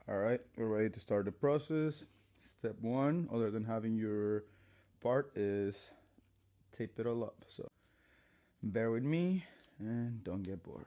All right, we're ready to start the process. Step one, other than having your part, is tape it all up. So bear with me and don't get bored.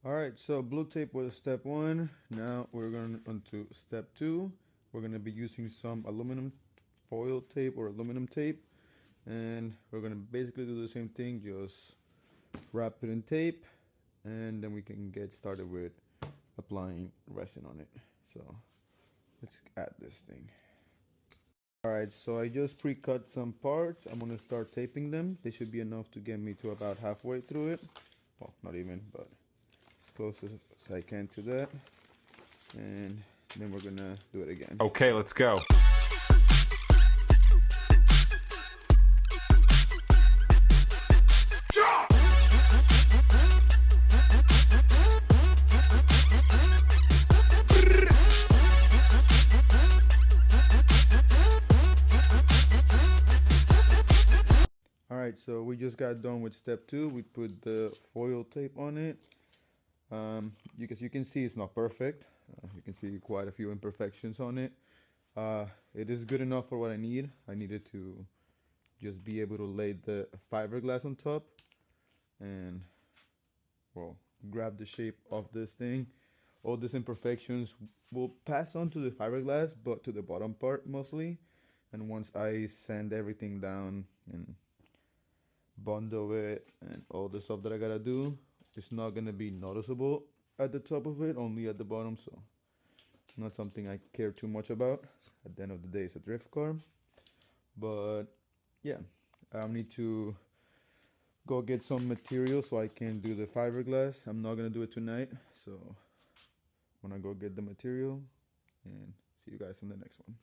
Alright, so blue tape was step one. Now we're going on to step two. We're going to be using some aluminum foil tape or aluminum tape. And we're going to basically do the same thing, just wrap it in tape. And then we can get started with applying resin on it. So let's add this thing. Alright, so I just pre-cut some parts. I'm going to start taping them. They should be enough to get me to about halfway through it. Well, not even, but close as I can to that, and then we're gonna do it again. Okay, let's go. Alright, so we just got done with step two. We put the foil tape on it. You can see it's not perfect. You can see quite a few imperfections on it. It is good enough for what I need. I needed to just be able to lay the fiberglass on top and, well, grab the shape of this thing. All these imperfections will pass on to the fiberglass, but to the bottom part mostly. And once I sand everything down and bundle it and all the stuff that I gotta do, it's not gonna be noticeable at the top of it, only at the bottom, so not something I care too much about. At the end of the day, it's a drift car. But yeah, I need to go get some material so I can do the fiberglass. I'm not gonna do it tonight, so I'm gonna go get the material and see you guys in the next one.